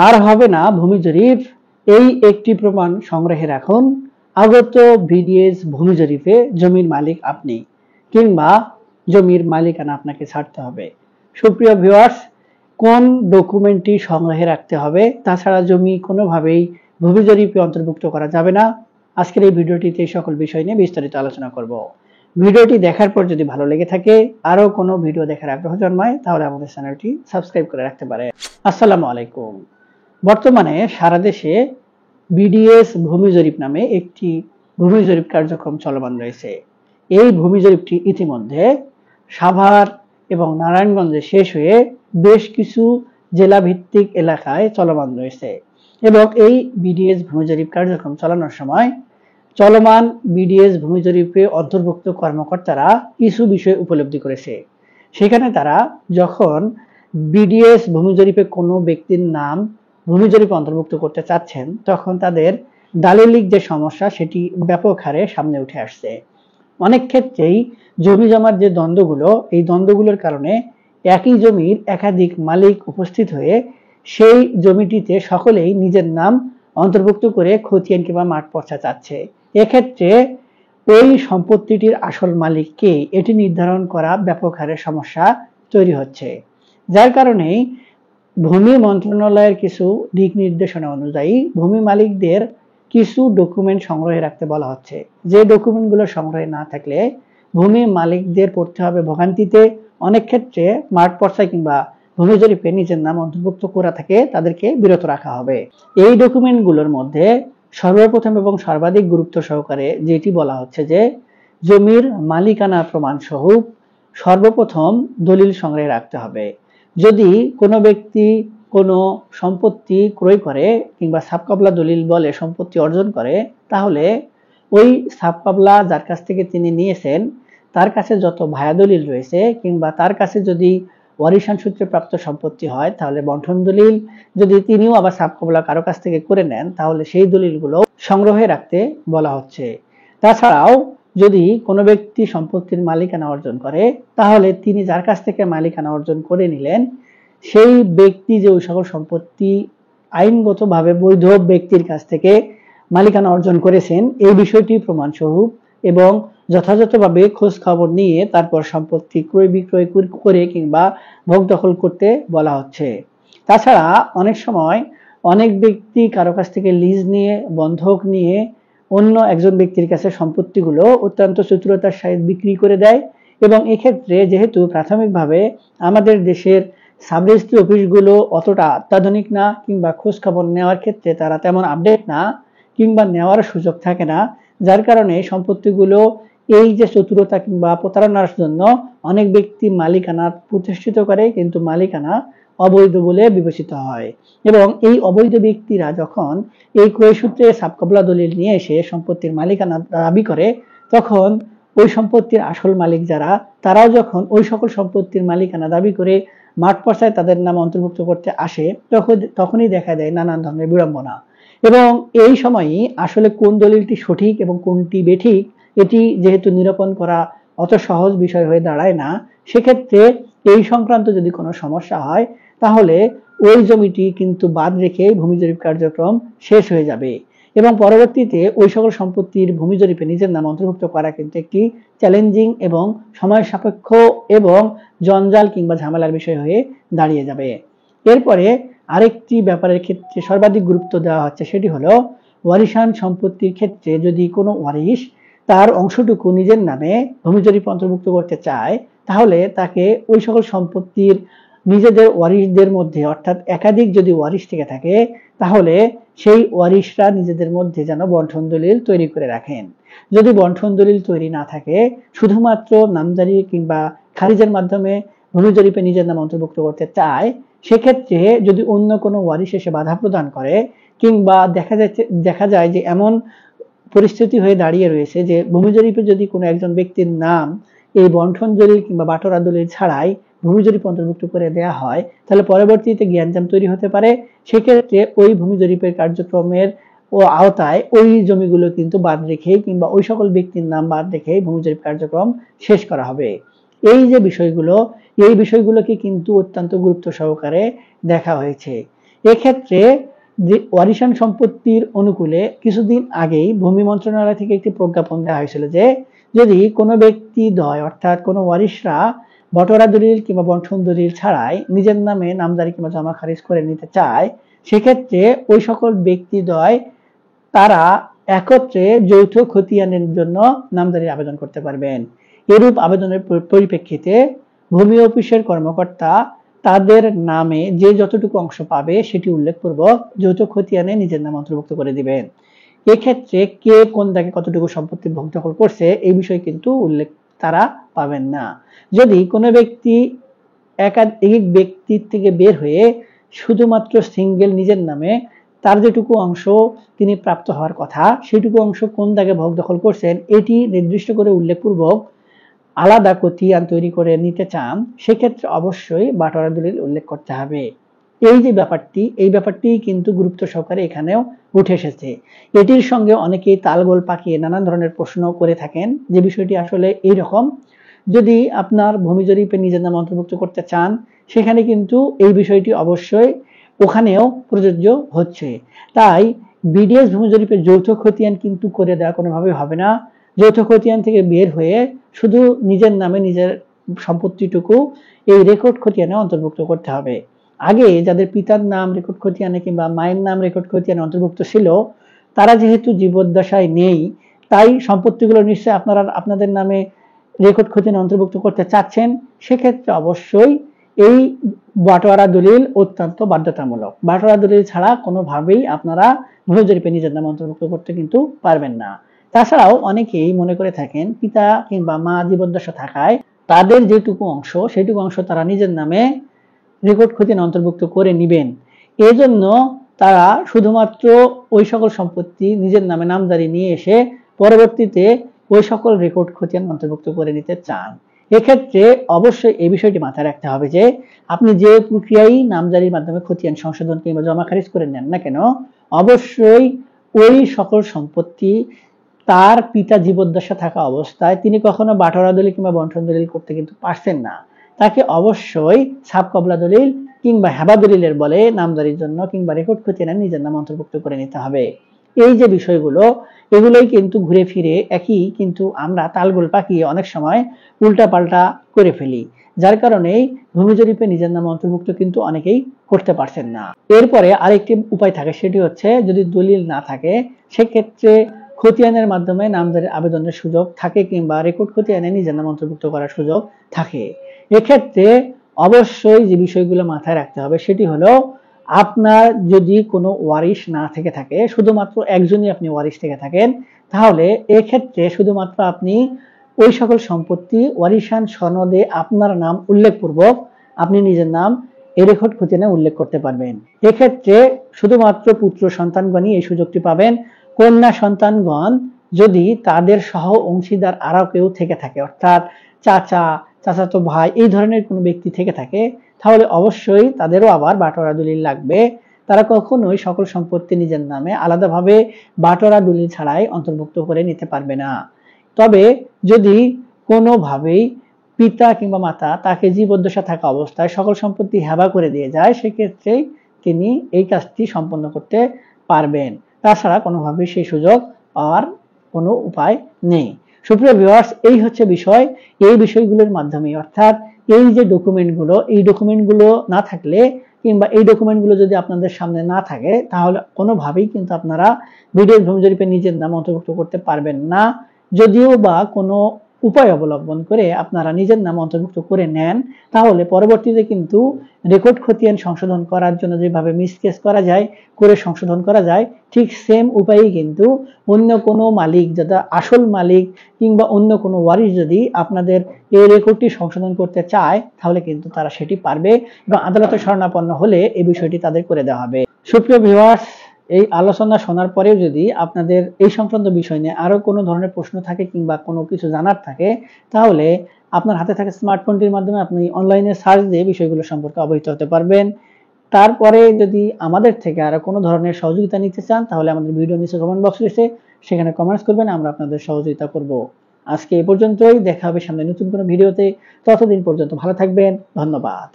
আর হবে না ভূমি জরিপ, এই একটি প্রমাণ সংগ্রহে রাখুন। আগত বিডিএস ভূমি জরিপে জমির মালিক আপনি, কিংবা জমির মালিকানা আপনাকে ছাড়তে হবে। সুপ্রিয় ভিউয়ার্স, কোন ডকুমেন্টটি সংগ্রহে রাখতে হবে, তাছাড়া জমি কোনোভাবেই ভূমি জরিপে অন্তর্ভুক্ত করা যাবে না, আজকের এই ভিডিওটিতে এই সকল বিষয় নিয়ে বিস্তারিত আলোচনা করব। ভিডিওটি দেখার পর যদি ভালো লেগে থাকে, আরো কোনো ভিডিও দেখার আগ্রহ জন্মায়, তাহলে আমাদের চ্যানেলটি সাবস্ক্রাইব করে রাখতে পারেন। আসসালামু আলাইকুম। বর্তমানে সারা দেশে বিডিএস ভূমি জরিপ নামে একটি ভূমি জরিপ কার্যক্রম চলমান রয়েছে। এই ভূমি জরিপটি ইতিমধ্যে সাভার এবং নারায়ণগঞ্জে শেষ হয়ে বেশ কিছু জেলা ভিত্তিক এলাকায় চলমান রয়েছে। এবং এই বিডিএস ভূমি জরিপ কার্যক্রম চালানোর সময় চলমান বিডিএস ভূমি জরিপে অন্তর্ভুক্ত কর্মকর্তারা কিছু বিষয় উপলব্ধি করেছে। সেখানে তারা যখন বিডিএস ভূমি জরিপে কোনো ব্যক্তির নাম ভূমি জরিপে অন্তর্ভুক্ত করতে চাচ্ছেন, তখন তাদের দালিলিক যে সমস্যা সেটি ব্যাপক হারে সামনে উঠে আসছে। অনেক ক্ষেত্রেই জমি জমার যে দ্বন্দ্বগুলো, এই দ্বন্দ্বগুলোর কারণে একই জমির একাধিক মালিক উপস্থিত হয়ে সেই জমিটিতে সকলেই নিজের নাম অন্তর্ভুক্ত করে খতিয়ান কিংবা মাঠ পর্চা চাচ্ছে। এক্ষেত্রে ওই সম্পত্তিটির আসল মালিক কে, এটি নির্ধারণ করা ব্যাপক হারে সমস্যা তৈরি হচ্ছে। যার কারণেই ভূমি মন্ত্রণালয়ের কিছু দিক নির্দেশনা অনুযায়ী ভূমি মালিকদের কিছু ডকুমেন্ট সংগ্রহে রাখতে বলা হচ্ছে। যে ডকুমেন্টগুলো সংগ্রহে না থাকলে ভূমি মালিকদের পড়তে হবে ভোগান্তিতে। অনেক ক্ষেত্রে মাঠ পর্চায় কিংবা ভূমি জরিপে নিজের নাম অন্তর্ভুক্ত করা থাকে, তাদেরকে বিরত রাখা হবে। এই ডকুমেন্টগুলোর মধ্যে সর্বপ্রথম এবং সর্বাধিক গুরুত্ব সহকারে যেটি বলা হচ্ছে যে জমির মালিকানা প্রমাণ স্বরূপ সর্বপ্রথম দলিল সংগ্রহে রাখতে হবে। যদি কোনো ব্যক্তি কোনো সম্পত্তি ক্রয় করে কিংবা সাবকবলা দলিল বলে সম্পত্তি অর্জন করে, তাহলে ওই সাবকবলা যার কাছ থেকে তিনি নিয়েছেন তার কাছে যত ভায়া দলিল রয়েছে, কিংবা তার কাছে যদি ওয়ারিশান সূত্রে প্রাপ্ত সম্পত্তি হয় তাহলে বন্টন দলিল, যদি তিনিও আবার সাবকবলা কারো কাছ থেকে করে নেন তাহলে সেই দলিলগুলো সংগ্রহে রাখতে বলা হচ্ছে। তাছাড়াও যদি কোনো ব্যক্তি সম্পত্তির মালিকানা অর্জন করে, তাহলে তিনি যার কাছ থেকে মালিকানা অর্জন করে নিলেন সেই ব্যক্তি যে ওই সকল সম্পত্তি আইনগতভাবে বৈধ ব্যক্তির কাছ থেকে মালিকানা অর্জন করেছেন, এই বিষয়টি প্রমাণ স্বরূপ এবং যথাযথভাবে খোঁজ খবর নিয়ে তারপর সম্পত্তি ক্রয় বিক্রয় করে কিংবা ভোগ দখল করতে বলা হচ্ছে। তাছাড়া অনেক সময় অনেক ব্যক্তি কারো কাছ থেকে লিজ নিয়ে, বন্ধক নিয়ে অন্য একজন ব্যক্তির কাছে সম্পত্তিগুলো অত্যন্ত চতুরতার সহিত বিক্রি করে দেয়। এবং এক্ষেত্রে যেহেতু প্রাথমিকভাবে আমাদের দেশের সাব রেজিস্ট্রি অফিসগুলো অতটা অত্যাধুনিক না, কিংবা খোঁজ খবর নেওয়ার ক্ষেত্রে তারা তেমন আপডেট না, কিংবা নেওয়ার সুযোগ থাকে না, যার কারণে সম্পত্তিগুলো এই যে চতুরতা কিংবা প্রতারণার জন্য অনেক ব্যক্তি মালিকানা প্রতিষ্ঠিত করে, কিন্তু মালিকানা অবৈধ বলে বিবেচিত হয়। এবং এই অবৈধ ব্যক্তিরা যখন এই ক্রয়সূত্রে সাবকবলা দলিল নিয়ে এসে সম্পত্তির মালিকানা দাবি করে, তখন ওই সম্পত্তির আসল মালিক যারা, তারাও যখন ওই সকল সম্পত্তির মালিকানা দাবি করে মাঠ পর্চায় তাদের নাম অন্তর্ভুক্ত করতে আসে, তখনই দেখা দেয় নানান ধরনের বিড়ম্বনা। এবং এই সময়ই আসলে কোন দলিলটি সঠিক এবং কোনটি বেঠিক, এটি যেহেতু নিরূপণ করা অত সহজ বিষয় হয়ে দাঁড়ায় না, সেক্ষেত্রে এই সংক্রান্ত যদি কোনো সমস্যা হয় তাহলে ওই জমিটি কিন্তু বাদ রেখে ভূমি জরিপ কার্যক্রম শেষ হয়ে যাবে। এবং পরবর্তীতে ওই সকল সম্পত্তির ভূমি জরিপে নিজের নাম অন্তর্ভুক্ত করা কিন্তু একটি চ্যালেঞ্জিং এবং সময় সাপেক্ষ এবং জঞ্জাল কিংবা ঝামেলার বিষয় হয়ে দাঁড়িয়ে যাবে। এরপরে আরেকটি ব্যাপারের ক্ষেত্রে সর্বাধিক গুরুত্ব দেওয়া হচ্ছে, সেটি হলো ওয়ারিশান সম্পত্তির ক্ষেত্রে যদি কোনো ওয়ারিশ তার অংশটুকু নিজের নামে ভূমি জরিপে অন্তর্ভুক্ত করতে চায়, তাহলে তাকে ওই সকল সম্পত্তির নিজেদের ওয়ারিশদের মধ্যে, অর্থাৎ একাধিক যদি ওয়ারিশ থেকে থাকে, তাহলে সেই ওয়ারিশরা নিজেদের মধ্যে যেন বন্টন দলিল তৈরি করে রাখেন। যদি বন্টন দলিল তৈরি না থাকে, শুধুমাত্র নামজারি কিংবা খারিজের মাধ্যমে ভূমি জরিপে নিজের নাম অন্তর্ভুক্ত করতে চায়, সেক্ষেত্রে যদি অন্য কোনো ওয়ারিশ এসে বাধা প্রদান করে, কিংবা দেখা যায় যে এমন পরিস্থিতি হয়ে দাঁড়িয়ে রয়েছে যে ভূমি জরিপে যদি কোনো একজন ব্যক্তির নাম এই বন্টন দলিল কিংবা বাটোয়ারা দলিল ছাড়াই ভূমি জরিপ অন্তর্ভুক্ত করে দেওয়া হয়, তাহলে পরবর্তীতে জ্ঞানজাম তৈরি হতে পারে। সেক্ষেত্রে ওই ভূমি জরিপের কার্যক্রমের আওতায় ওই জমিগুলো কিন্তু বাদ রেখে কিংবা ওই সকল ব্যক্তির নাম বাদ রেখে ভূমি জরিপ কার্যক্রম শেষ করা হবে। এই যে বিষয়গুলো, এই বিষয়গুলোকে কিন্তু অত্যন্ত গুরুত্ব সহকারে দেখা হয়েছে। এক্ষেত্রে যে ওয়ারিশান সম্পত্তির অনুকূলে কিছুদিন আগেই ভূমি মন্ত্রণালয় থেকে একটি প্রজ্ঞাপন দেওয়া হয়েছিল যে যদি কোনো ব্যক্তি দ্বয় অর্থাৎ কোনো ওয়ারিশরা বটরা দলিল কিংবা বন্টন দলিল ছাড়াই নিজের নামে নামজারি কিংবা জমা খারিজ করে নিতে চায়, সেক্ষেত্রে ওই সকল ব্যক্তি দ্বয় তারা একত্রে যৌথ খতিয়ানের জন্য নামজারির আবেদন করতে পারবেন। এরূপ আবেদনের পরিপ্রেক্ষিতে ভূমি অফিসের কর্মকর্তা তাদের নামে যে যতটুকু অংশ পাবে সেটি উল্লেখপূর্বক যৌথ খতিয়ানে নিজের নাম অন্তর্ভুক্ত করে দিবেন। এক্ষেত্রে কে কোন দাগে কতটুকু সম্পত্তি ভোগ দখল করছে এই বিষয়ে কিন্তু উল্লেখ তারা পাবেন না। যদি কোনো ব্যক্তি একাধিক ব্যক্তির থেকে বের হয়ে শুধুমাত্র সিঙ্গেল নিজের নামে তার যেটুকু অংশ তিনি প্রাপ্ত হওয়ার কথা সেটুকু অংশ কোন দাগে ভোগ দখল করছেন এটি নির্দিষ্ট করে উল্লেখপূর্বক আলাদা খতিয়ান তৈরি করে নিতে চান, সেক্ষেত্রে অবশ্যই বাটোয়ারা দলিল উল্লেখ করতে হবে। এই যে ব্যাপারটি, এই ব্যাপারটি কিন্তু গুরুত্ব সহকারে এখানেও উঠে এসেছে। এটির সঙ্গে অনেকেই তালগোল পাকিয়ে নানান ধরনের প্রশ্ন করে থাকেন, যে বিষয়টি আসলে এইরকম। যদি আপনার ভূমি জরিপে নিজের নাম অন্তর্ভুক্ত করতে চান সেখানে কিন্তু এই বিষয়টি অবশ্যই ওখানেও প্রযোজ্য হচ্ছে। তাই বিডিএস ভূমি জরিপের যৌথ খতিয়ান কিন্তু করে দেওয়া কোনোভাবে হবে না। যৌথ খতিয়ান থেকে বের হয়ে শুধু নিজের নামে নিজের সম্পত্তিটুকু এই রেকর্ড খতিয়ানে অন্তর্ভুক্ত করতে হবে। আগে যাদের পিতার নাম রেকর্ড খতিয়ানে কিংবা মায়ের নাম রেকর্ড খতিয়ানে অন্তর্ভুক্ত ছিল তারা যেহেতু জীবদ্দশায় নেই, তাই সম্পত্তিগুলো নিশ্চয়ই আপনারা আপনাদের নামে রেকর্ড খতিয়ানে অন্তর্ভুক্ত করতে চাচ্ছেন। সেক্ষেত্রে অবশ্যই এই বাটোয়ারা দলিল অত্যন্ত বাধ্যতামূলক। বাটোয়ারা দলিল ছাড়া কোনোভাবেই আপনারা ভূমি জরিপে নিজের নাম অন্তর্ভুক্ত করতে কিন্তু পারবেন না। তাছাড়াও অনেকেই মনে করে থাকেন পিতা কিংবা মা জীবদ্দশা থাকায় তাদের যেটুকু অংশ সেটুকু অংশ তারা নিজের নামে রেকর্ড খতিয়ানে অন্তর্ভুক্ত করে নিবেন। এজন্য তারা শুধুমাত্র ওই সকল সম্পত্তি নিজের নামে নামজারি নিয়ে এসে পরবর্তীতে ওই সকল রেকর্ড খতিয়ান অন্তর্ভুক্ত করে নিতে চান। এক্ষেত্রে অবশ্যই এই বিষয়টি মাথায় রাখতে হবে যে আপনি যে প্রক্রিয়ায় নামজারির মাধ্যমে খতিয়ান সংশোধন কিংবা জমা খারিজ করে নেন না কেন, অবশ্যই ওই সকল সম্পত্তি তার পিতা জীবদ্দশা থাকা অবস্থায় তিনি কখনো বাটোয়ারা দলিল কিংবা বন্টন দলিল করতে কিন্তু পারছেন না। তাকে অবশ্যই সাবকবলা দলিল কিংবা হেবা দলিলের বলে নামজারির জন্য কিংবা রেকর্ড খতিয়ানে নিজের নাম অন্তর্ভুক্ত করে নিতে হবে। এই যে বিষয়গুলো, এগুলোই কিন্তু ঘুরে ফিরে একই, কিন্তু আমরা তালগোল পাকিয়ে অনেক সময় উল্টাপাল্টা করে ফেলি, যার কারণে ভূমি জরিপে নিজের নাম অন্তর্ভুক্ত কিন্তু অনেকেই করতে পারছেন না। এরপরে আরেকটি উপায় থাকে, সেটি হচ্ছে যদি দলিল না থাকে সেক্ষেত্রে খতিয়ানের মাধ্যমে নামজারির আবেদনের সুযোগ থাকে কিংবা রেকর্ড খতিয়ানে নিজের নাম অন্তর্ভুক্ত করার সুযোগ থাকে। এক্ষেত্রে অবশ্যই যে বিষয়গুলো মাথায় রাখতে হবে সেটি হলো আপনার যদি কোনো ওয়ারিশ না থেকে থাকে, শুধুমাত্র একজনই আপনি ওয়ারিশ থেকে থাকেন, তাহলে এক্ষেত্রে শুধুমাত্র আপনি ওই সকল সম্পত্তি ওয়ারিশান সনদে আপনার নাম উল্লেখপূর্বক আপনি নিজের নাম এই রেকর্ড খতিয়ানে উল্লেখ করতে পারবেন। এক্ষেত্রে শুধুমাত্র পুত্র সন্তানগণই এই সুযোগটি পাবেন। কন্যা সন্তানগণ যদি তাদের সহ অংশীদার আরও কেউ থেকে থাকে, অর্থাৎ চাচা, চাচাতো ভাই এই ধরনের কোনো ব্যক্তি থেকে থাকে, তাহলে অবশ্যই তাদেরও আবার বাটোয়ারা দলিল লাগবে। তারা কখনোই সকল সম্পত্তি নিজের নামে আলাদাভাবে বাটোয়ারা দলিল ছাড়াই অন্তর্ভুক্ত করে নিতে পারবে না। তবে যদি কোনোভাবেই পিতা কিংবা মাতা তাকে জীবদ্দশা থাকা অবস্থায় সকল সম্পত্তি হেবা করে দিয়ে যায়, সেক্ষেত্রে তিনি এই কাজটি সম্পন্ন করতে পারবেন। তাছাড়া কোনোভাবেই সেই সুযোগ পাওয়ার কোনো উপায় নেই। সুপ্রিয় ভিউয়ার্স, এই হচ্ছে বিষয়। এই বিষয়গুলোর মাধ্যমে অর্থাৎ এই যে ডকুমেন্টগুলো, এই ডকুমেন্টগুলো না থাকলে কিংবা এই ডকুমেন্টগুলো যদি আপনাদের সামনে না থাকে তাহলে কোনোভাবেই কিন্তু আপনারা বিডিএস ভূমি জরিপে নিজের নাম অন্তর্ভুক্ত করতে পারবেন না। যদিও বা কোনো উপায় অবলম্বন করে আপনারা নিজের নাম অন্তর্ভুক্ত করে নেন, তাহলে পরবর্তীতে কিন্তু রেকর্ড খতিয়ান সংশোধন করার জন্য যেভাবে মিসকেস করা যায়, করে সংশোধন করা যায়, ঠিক সেম উপায়েই কিন্তু অন্য কোনো মালিক, যারা আসল মালিক কিংবা অন্য কোনো ওয়ারিশ যদি আপনাদের এই রেকর্ডটি সংশোধন করতে চায় তাহলে কিন্তু তারা সেটি পারবে এবং আদালতে শরণাপন্ন হলে এই বিষয়টি তাদের করে দেওয়া হবে। সুপ্রিয় ভিউয়ার্স, এই আলোচনা শোনার পরেও যদি আপনাদের এই সংক্রান্ত বিষয় নিয়ে আরো কোনো ধরনের প্রশ্ন থাকে কিংবা কোনো কিছু জানার থাকে, তাহলে আপনার হাতে থাকা স্মার্টফোনটির মাধ্যমে আপনি অনলাইনে সার্চ দিয়ে বিষয়গুলো সম্পর্কে অবহিত হতে পারবেন। তারপরে যদি আমাদের থেকে আরো কোনো ধরনের সহযোগিতা নিতে চান তাহলে আমাদের ভিডিও নিচে কমেন্ট বক্স রয়েছে, সেখানে কমেন্টস করবেন, আমরা আপনাদের সহযোগিতা করব। আজকে এই পর্যন্তই, দেখা হবে সামনে নতুন কোনো ভিডিওতে। ততদিন পর্যন্ত ভালো থাকবেন, ধন্যবাদ।